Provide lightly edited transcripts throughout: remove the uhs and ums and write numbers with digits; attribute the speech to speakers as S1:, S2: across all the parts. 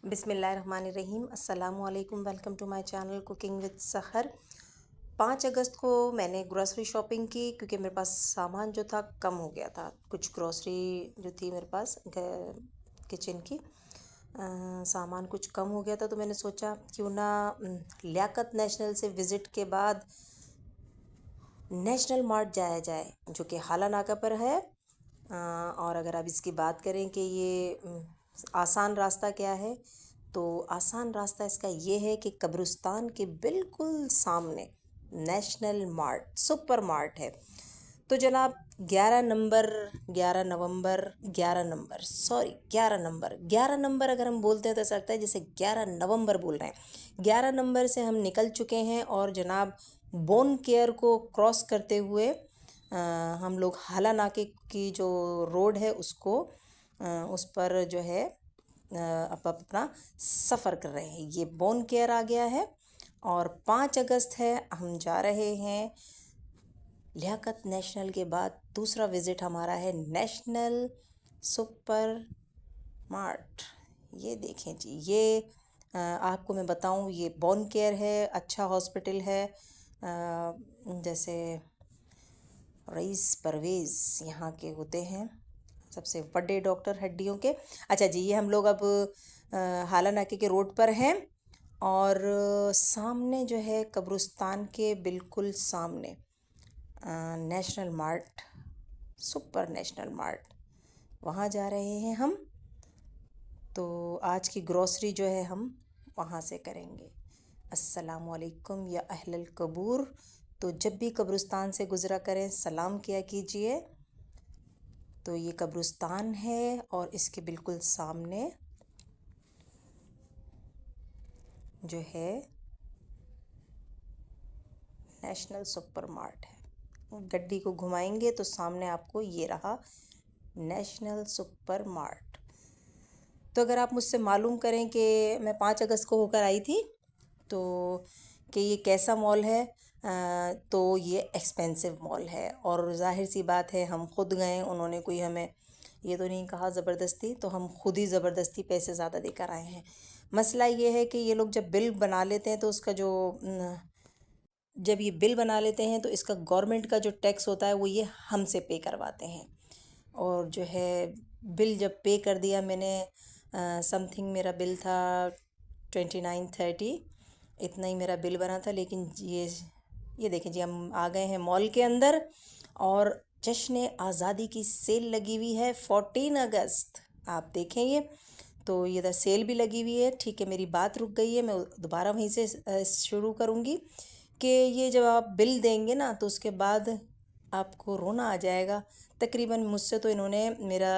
S1: बिस्मिल्लाहिर्रहमानिर्रहीम। अस्सलामु अलैकुम। Welcome to my channel cooking with Sahar. 5 अगस्त को मैंने ग्रोसरी शॉपिंग की क्योंकि मेरे पास सामान जो था कम हो गया था। कुछ ग्रोसरी जो थी मेरे पास किचन की सामान कुछ कम हो गया था, तो मैंने सोचा क्यों ना लियाकत नेशनल से विज़िट के बाद नेशनल मार्ट जाया जाए, जो कि हाला नाका पर है। और अगर आप इसकी बात करें कि ये आसान रास्ता क्या है, तो आसान रास्ता इसका ये है कि कब्रिस्तान के बिल्कुल सामने नेशनल मार्ट सुपर मार्ट है। तो जनाब 11 नंबर अगर हम बोलते हैं तो ऐसा लगता है जैसे 11 नवंबर बोल रहे हैं। 11 नंबर से हम निकल चुके हैं और जनाब बोन केयर को क्रॉस करते हुए हम लोग हाला नाके की जो रोड है उसको उस पर जो है अपना सफ़र कर रहे हैं। ये बोन केयर आ गया है और 5 अगस्त है। हम जा रहे हैं लियाकत नेशनल के बाद दूसरा विज़िट हमारा है नेशनल सुपर मार्ट। ये देखें जी, ये आपको मैं बताऊं, ये बोन केयर है, अच्छा हॉस्पिटल है। जैसे रईस परवेज़ यहाँ के होते हैं सबसे बड़े डॉक्टर हड्डियों के। अच्छा जी, ये हम लोग अब हाला नाके के रोड पर हैं और सामने जो है कब्रिस्तान के बिल्कुल सामने national mart, super national mart, वहाँ जा रहे हैं हम। तो आज की ग्रॉसरी जो है हम वहाँ से करेंगे। अस्सलामुअलैकुम या अहलल कबूर। तो जब भी कब्रिस्तान से गुज़रा करें सलाम किया कीजिए। तो ये कब्रिस्तान है और इसके बिल्कुल सामने जो है नेशनल सुपर मार्ट है। गड्डी को घुमाएंगे तो सामने आपको ये रहा नेशनल सुपर मार्ट। तो अगर आप मुझसे मालूम करें कि मैं 5 अगस्त को होकर आई थी तो कि ये कैसा मॉल है, तो ये एक्सपेंसिव मॉल है और ज़ाहिर सी बात है हम खुद गए, उन्होंने कोई हमें ये तो नहीं कहा ज़बरदस्ती, तो हम खुद ही ज़बरदस्ती पैसे ज़्यादा देकर आए हैं। मसला ये है कि ये लोग जब बिल बना लेते हैं तो उसका जो जब ये बिल बना लेते हैं तो इसका गवर्नमेंट का जो टैक्स होता है वो ये हमसे पे करवाते हैं। और जो है बिल जब पे कर दिया मैंने, समथिंग मेरा बिल था 2930, इतना ही मेरा बिल बना था। लेकिन ये देखें जी, हम आ गए हैं मॉल के अंदर और जश्न आज़ादी की सेल लगी हुई है 14 अगस्त। आप देखें ये, तो ये इधर सेल भी लगी हुई है। ठीक है, मेरी बात रुक गई है, मैं दोबारा वहीं से शुरू करूँगी कि ये जब आप बिल देंगे ना तो उसके बाद आपको रोना आ जाएगा। तकरीबन मुझसे तो इन्होंने मेरा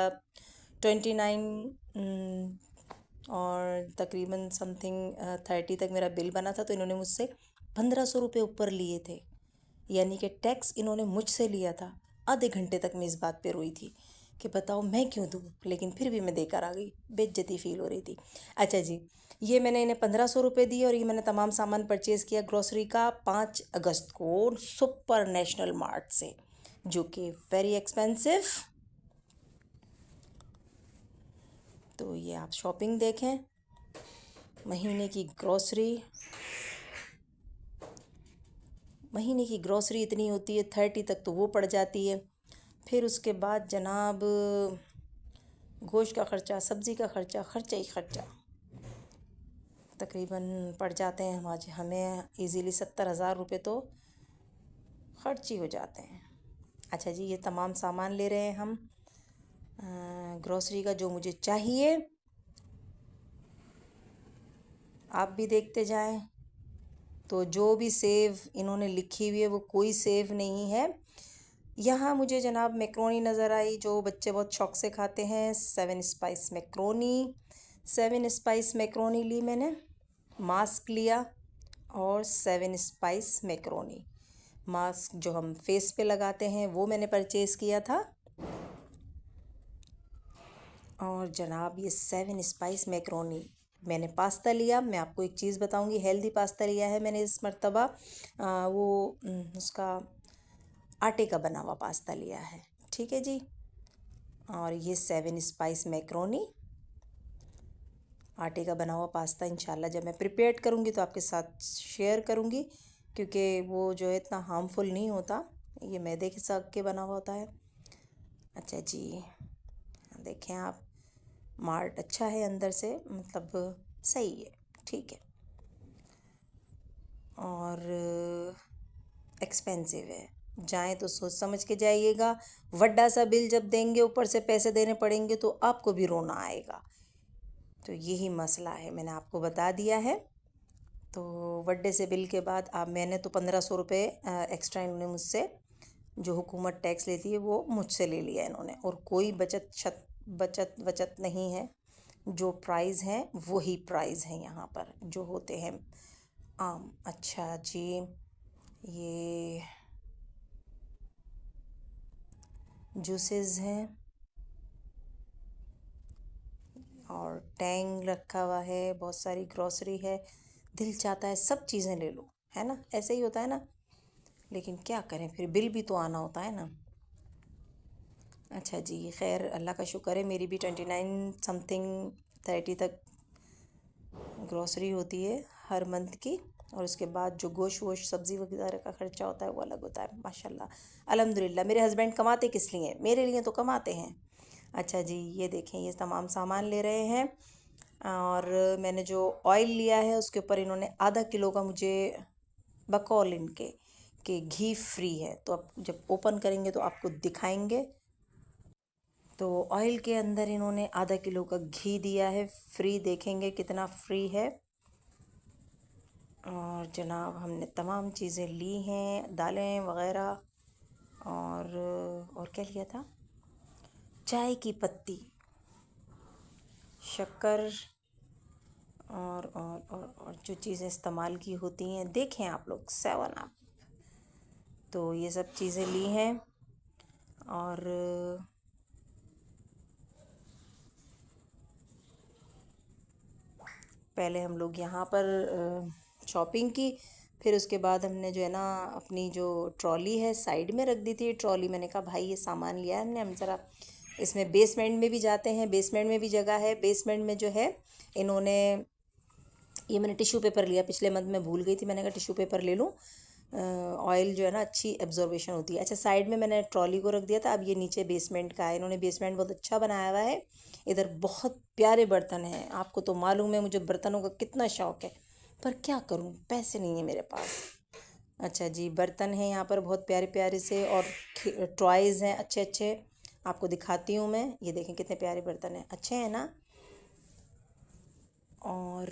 S1: 29 और तकरीबन समथिंग 30 तक मेरा बिल बना था, तो इन्होंने मुझसे 1500 रुपये ऊपर लिए थे। यानी कि टैक्स इन्होंने मुझसे लिया था। आधे घंटे तक मैं इस बात पे रोई थी कि बताओ मैं क्यों दूँ, लेकिन फिर भी मैं देकर आ गई। बेइज्जती फ़ील हो रही थी। अच्छा जी, ये मैंने इन्हें 1500 रुपये दिए और ये मैंने तमाम सामान परचेज़ किया ग्रॉसरी का 5 अगस्त को सुपर नेशनल मार्ट से, जो कि वेरी एक्सपेंसिव। तो ये आप शॉपिंग देखें, महीने की ग्रॉसरी इतनी होती है 30 तक, तो वो पड़ जाती है। फिर उसके बाद जनाब गोश्त का ख़र्चा, सब्ज़ी का ख़र्चा, ख़र्चा ही ख़र्चा तकरीबन पड़ जाते हैं हमें इजीली 70,000 रुपये तो खर्च ही हो जाते हैं। अच्छा जी, ये तमाम सामान ले रहे हैं हम ग्रॉसरी का जो मुझे चाहिए। आप भी देखते जाएं। तो जो भी सेव इन्होंने लिखी हुई है वो कोई सेव नहीं है। यहाँ मुझे जनाब मैक्रोनी नज़र आई, जो बच्चे बहुत शौक से खाते हैं, 7 स्पाइस मैक्रोनी ली मैंने। मास्क लिया और 7 स्पाइस मैक्रोनी मास्क जो हम फेस पे लगाते हैं वो मैंने परचेज़ किया था। और जनाब ये 7 स्पाइस मैक्रोनी, मैंने पास्ता लिया। मैं आपको एक चीज़ बताऊंगी, हेल्दी पास्ता लिया है मैंने इस मर्तबा। वो उसका आटे का बना हुआ पास्ता लिया है। ठीक है जी। और ये 7 स्पाइस मैक्रोनी आटे का बना हुआ पास्ता इंशाल्लाह जब मैं प्रिपेयर करूँगी तो आपके साथ शेयर करूँगी, क्योंकि वो जो है इतना हार्मफुल नहीं होता, ये मैदे के साथ के बना हुआ होता है। अच्छा जी, देखें आप, मार्ट अच्छा है अंदर से, मतलब सही है, ठीक है, और एक्सपेंसिव है। जाएं तो सोच समझ के जाइएगा, वड्डा सा बिल जब देंगे ऊपर से पैसे देने पड़ेंगे तो आपको भी रोना आएगा। तो यही मसला है, मैंने आपको बता दिया है। तो वड्डे से बिल के बाद आप, मैंने तो 1500 रुपये एक्स्ट्रा इन्होंने मुझसे, जो हुकूमत टैक्स लेती है वो मुझसे ले लिया इन्होंने, और कोई बचत बचत नहीं है। जो प्राइस हैं वही प्राइस हैं यहाँ पर जो होते हैं आम। अच्छा जी, ये जूसेस हैं और टैंग रखा हुआ है, बहुत सारी ग्रॉसरी है। दिल चाहता है सब चीज़ें ले लो, है ना, ऐसे ही होता है ना, लेकिन क्या करें, फिर बिल भी तो आना होता है ना। अच्छा जी, खैर अल्लाह का शुक्र है, मेरी भी 29 समथिंग 30 तक ग्रॉसरी होती है हर मंथ की, और उसके बाद जो गोश्त वोश सब्ज़ी वगैरह का ख़र्चा होता है वो अलग होता है। माशाल्लाह, अल्हम्दुलिल्लाह, मेरे हस्बैंड कमाते किस लिए, मेरे लिए तो कमाते हैं। अच्छा जी, ये देखें, ये तमाम सामान ले रहे हैं, और मैंने जो ऑयल लिया है उसके ऊपर इन्होंने आधा किलो का मुझे बकौल इनके कि घी फ्री है, तो अब जब ओपन करेंगे तो आपको दिखाएंगे। तो ऑयल के अंदर इन्होंने आधा किलो का घी दिया है फ्री, देखेंगे कितना फ्री है। और जनाब हमने तमाम चीज़ें ली हैं, दालें वग़ैरह, और क्या लिया था, चाय की पत्ती, शक्कर, और जो चीज़ें इस्तेमाल की होती हैं, देखें आप लोग, 7 अप, तो ये सब चीज़ें ली हैं। और पहले हम लोग यहाँ पर शॉपिंग की, फिर उसके बाद हमने जो है ना अपनी जो ट्रॉली है साइड में रख दी थी। ट्रॉली, मैंने कहा भाई ये सामान लिया है हमने, हम ज़रा इसमें बेसमेंट में भी जाते हैं, बेसमेंट में भी जगह है। बेसमेंट में जो है इन्होंने, ये मैंने टिश्यू पेपर लिया, पिछले मंथ में भूल गई थी, मैंने कहा टिश्यू पेपर ले लूँ, ऑयल जो है ना अच्छी एब्जॉर्बेशन होती है। अच्छा, साइड में मैंने ट्रॉली को रख दिया था। अब ये नीचे बेसमेंट का है, इन्होंने बेसमेंट बहुत अच्छा बनाया हुआ है। इधर बहुत प्यारे बर्तन हैं, आपको तो मालूम है मुझे बर्तनों का कितना शौक़ है, पर क्या करूं, पैसे नहीं है मेरे पास। अच्छा जी, बर्तन हैं यहाँ पर बहुत प्यारे प्यारे से, और टॉयज़ हैं अच्छे अच्छे, आपको दिखाती हूँ मैं। ये देखें कितने प्यारे बर्तन हैं, अच्छे हैं ना। और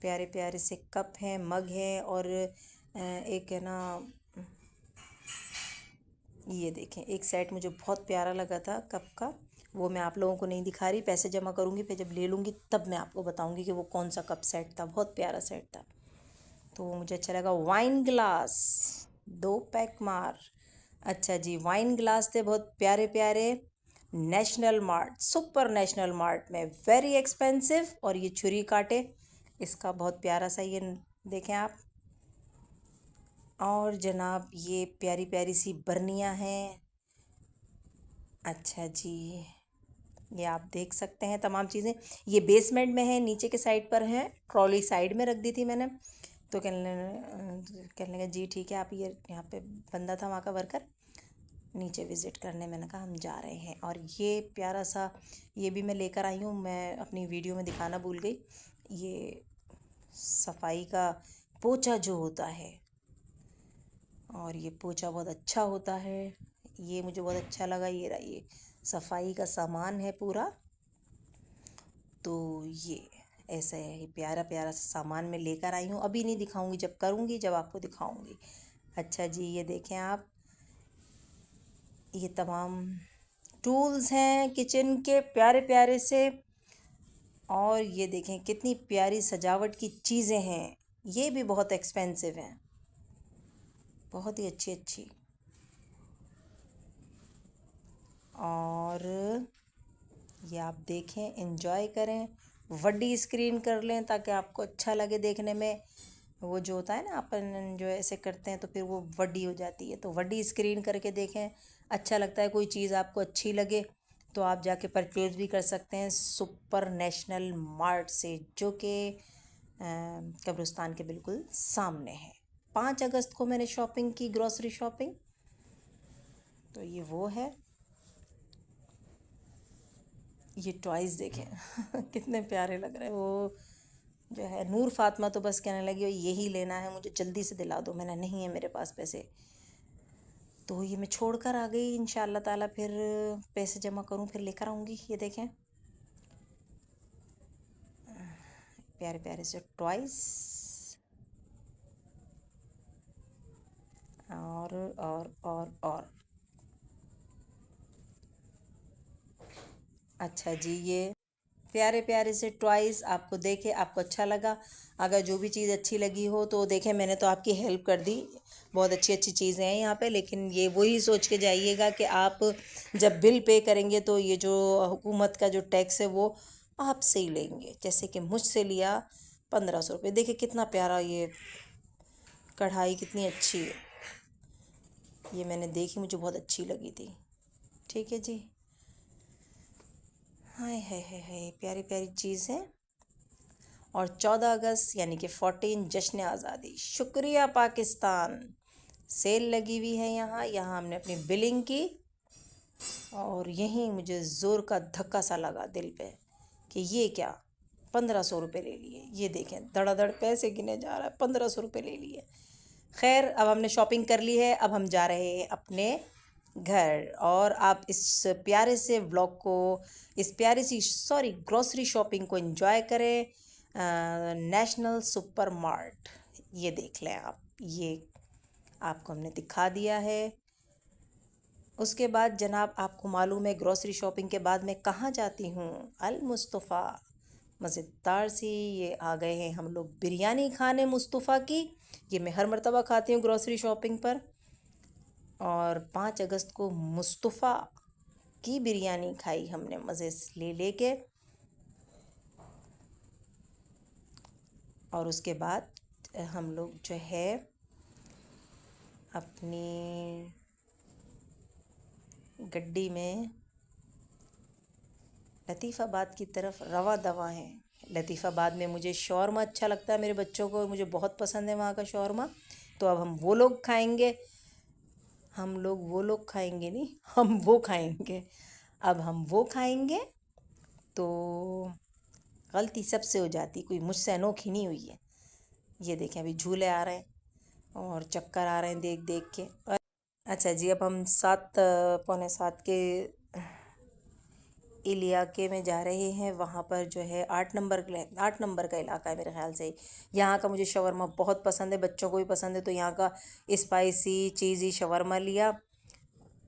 S1: प्यारे प्यारे से कप हैं, मग हैं, और एक है ना, ये देखें एक सेट मुझे बहुत प्यारा लगा था कप का, वो मैं आप लोगों को नहीं दिखा रही, पैसे जमा करूँगी, फिर जब ले लूँगी तब मैं आपको बताऊँगी कि वो कौन सा कप सेट था, बहुत प्यारा सेट था, तो वो मुझे अच्छा लगा। वाइन ग्लास 2 पैक मार, अच्छा जी, वाइन ग्लास थे बहुत प्यारे प्यारे, national mart, super national mart में, वेरी एक्सपेंसिव। और ये छुरी काटे, इसका बहुत प्यारा सा ये देखें आप। और जनाब ये प्यारी प्यारी सी बर्नियाँ हैं। अच्छा जी, ये आप देख सकते हैं तमाम चीज़ें, ये बेसमेंट में है, नीचे के साइड पर है, ट्रॉली साइड में रख दी थी मैंने। तो कहने लगा जी ठीक है, आप ये, यहाँ पे बंदा था वहाँ का वर्कर, नीचे विज़िट करने, मैंने कहा हम जा रहे हैं। और ये प्यारा सा, ये भी मैं लेकर आई हूँ, मैं अपनी वीडियो में दिखाना भूल गई, ये सफाई का पोछा जो होता है, और ये पोछा बहुत अच्छा होता है, ये मुझे बहुत अच्छा लगा। ये रहा, ये सफाई का सामान है पूरा, तो ये ऐसा है, ये प्यारा प्यारा सा सामान मैं लेकर आई हूँ, अभी नहीं दिखाऊंगी, जब करूँगी जब आपको दिखाऊंगी। अच्छा जी, ये देखें आप, ये तमाम टूल्स हैं किचन के प्यारे प्यारे से, और ये देखें कितनी प्यारी सजावट की चीज़ें हैं, ये भी बहुत एक्सपेंसिव हैं, बहुत ही अच्छी अच्छी। और ये आप देखें, एंजॉय करें, बड़ी स्क्रीन कर लें ताकि आपको अच्छा लगे देखने में। वो जो होता है ना, अपन जो ऐसे करते हैं तो फिर वो बड़ी हो जाती है, तो बड़ी स्क्रीन करके देखें, अच्छा लगता है, कोई चीज़ आपको अच्छी लगे तो आप जाके परचेज़ भी कर सकते हैं सुपर नेशनल मार्ट से, जो कि कब्रिस्तान के बिल्कुल सामने है। 5 अगस्त को मैंने शॉपिंग की, ग्रॉसरी शॉपिंग। तो ये वो है। ये टॉयज़ देखें कितने प्यारे लग रहे हैं। वो जो है नूर फातिमा तो बस कहने लगी यही लेना है मुझे, जल्दी से दिला दो। मैंने नहीं है मेरे पास पैसे, तो ये मैं छोड़ कर आ गई। इंशाअल्लाह ताला फिर पैसे जमा करूँ फिर लेकर आऊँगी। ये देखें प्यारे प्यारे से टॉयज़। और अच्छा जी, ये प्यारे प्यारे से टॉयज़ आपको देखे, आपको अच्छा लगा। अगर जो भी चीज़ अच्छी लगी हो तो देखें, मैंने तो आपकी हेल्प कर दी। बहुत अच्छी अच्छी चीज़ें हैं यहाँ पे, लेकिन ये वही सोच के जाइएगा कि आप जब बिल पे करेंगे तो ये जो हुकूमत का जो टैक्स है वो आपसे ही लेंगे। जैसे कि मुझसे लिया 1500 रुपये। देखिए कितना प्यारा ये कढ़ाई, कितनी अच्छी है। ये मैंने देखी, मुझे बहुत अच्छी लगी थी। ठीक है जी। हाय हाय हाय हाय, प्यारी प्यारी चीज़ है। और 14 अगस्त यानी कि 14 जश्न आज़ादी, शुक्रिया पाकिस्तान, सेल लगी हुई है यहाँ। यहाँ हमने अपनी बिलिंग की और यहीं मुझे ज़ोर का धक्का सा लगा दिल पे कि ये क्या 1500 रुपये ले लिए। ये देखें धड़ाधड़ पैसे गिने जा रहा है, 1500 रुपये ले लिए। खैर अब हमने शॉपिंग कर ली है, अब हम जा रहे हैं अपने घर। और आप इस प्यारे से व्लॉग को, इस प्यारी सी ग्रॉसरी शॉपिंग को एंजॉय करें। नेशनल सुपर मार्ट, ये देख लें आप, ये आपको हमने दिखा दिया है। उसके बाद जनाब आपको मालूम है ग्रॉसरी शॉपिंग के बाद मैं कहाँ जाती हूँ? अल मुस्तफ़ा, मज़ेदार सी। ये आ गए हैं हम लोग बिरयानी खाने मुस्तफ़ा की। ये मैं हर मर्तबा खाती हूँ ग्रॉसरी शॉपिंग पर। और 5 अगस्त को मुस्तफ़ा की बिरयानी खाई हमने मज़े से ले लेके। और उसके बाद हम लोग जो है अपनी गड्डी में लतीफ़ाबाद की तरफ रवा दवा हैं। लतीफ़ाबाद में मुझे शौरमा अच्छा लगता है, मेरे बच्चों को, मुझे बहुत पसंद है वहाँ का शौरमा। तो अब हम वो लोग खाएंगे। हम लोग वो लोग खाएंगे नहीं, हम वो खाएंगे। अब हम वो खाएंगे। तो गलती सबसे हो जाती, कोई मुझसे अनोखी नहीं हुई है। ये देखें अभी झूले आ रहे हैं और चक्कर आ रहे हैं देख देख के। और अच्छा जी, अब हम 7 पौने 7 के इलाके में जा रहे हैं। वहाँ पर जो है 8 नंबर का इलाका है मेरे ख़्याल से। यहाँ का मुझे शवरमा बहुत पसंद है, बच्चों को भी पसंद है। तो यहाँ का स्पाइसी चीज़ी शवरमा लिया,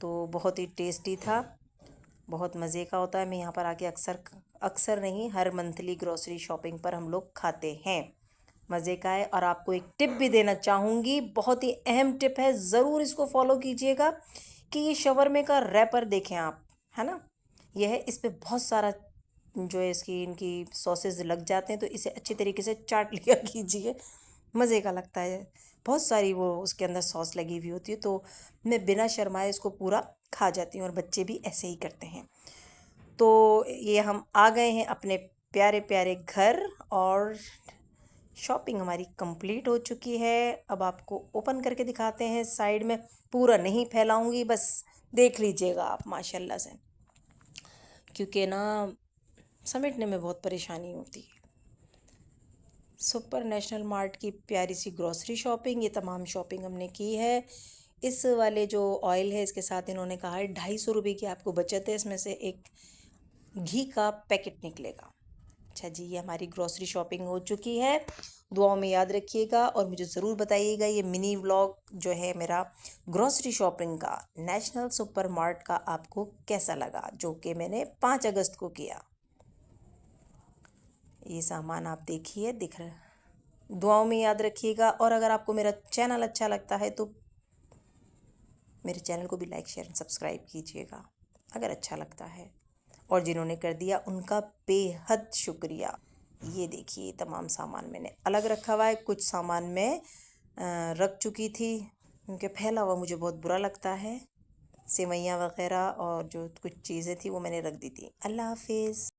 S1: तो बहुत ही टेस्टी था, बहुत मज़े का होता है। मैं यहाँ पर आके अक्सर अक्सर नहीं, हर मंथली ग्रॉसरी शॉपिंग पर हम लोग खाते हैं। मज़े का है। और आपको एक टिप भी देना चाहूँगी, बहुत ही अहम टिप है, ज़रूर इसको फॉलो कीजिएगा। कि ये शवरमे का रैपर देखें आप, है ना, यह है, इस पे बहुत सारा जो है इसकी इनकी सॉसेज लग जाते हैं। तो इसे अच्छी तरीके से चाट लिया कीजिए, मज़े का लगता है। बहुत सारी वो उसके अंदर सॉस लगी हुई होती है। तो मैं बिना शर्माए इसको पूरा खा जाती हूँ और बच्चे भी ऐसे ही करते हैं। तो ये हम आ गए हैं अपने प्यारे प्यारे घर और शॉपिंग हमारी कंप्लीट हो चुकी है। अब आपको ओपन करके दिखाते हैं साइड में। पूरा नहीं फैलाऊंगी, बस देख लीजिएगा आप माशाल्लाह से, क्योंकि ना समेटने में बहुत परेशानी होती है। सुपर नेशनल मार्ट की प्यारी सी ग्रॉसरी शॉपिंग, ये तमाम शॉपिंग हमने की है। इस वाले जो ऑयल है इसके साथ इन्होंने कहा है 250 रुपये की आपको बचत है, इसमें से एक घी का पैकेट निकलेगा। अच्छा जी, ये हमारी ग्रॉसरी शॉपिंग हो चुकी है। दुआओं में याद रखिएगा और मुझे ज़रूर बताइएगा ये मिनी व्लॉग जो है मेरा ग्रॉसरी शॉपिंग का नेशनल सुपर मार्ट का आपको कैसा लगा, जो कि मैंने 5 अगस्त को किया। ये सामान आप देखिए, दिख रहा है। दुआओं में याद रखिएगा। और अगर आपको मेरा चैनल अच्छा लगता है तो मेरे चैनल को भी लाइक शेयर सब्सक्राइब कीजिएगा अगर अच्छा लगता है। और जिन्होंने कर दिया उनका बेहद शुक्रिया। ये देखिए तमाम सामान मैंने अलग रखा हुआ है, कुछ सामान मैं रख चुकी थी क्योंकि फैला हुआ मुझे बहुत बुरा लगता है। सेवइयाँ वग़ैरह और जो कुछ चीज़ें थी वो मैंने रख दी थी। अल्लाह हाफ़िज़।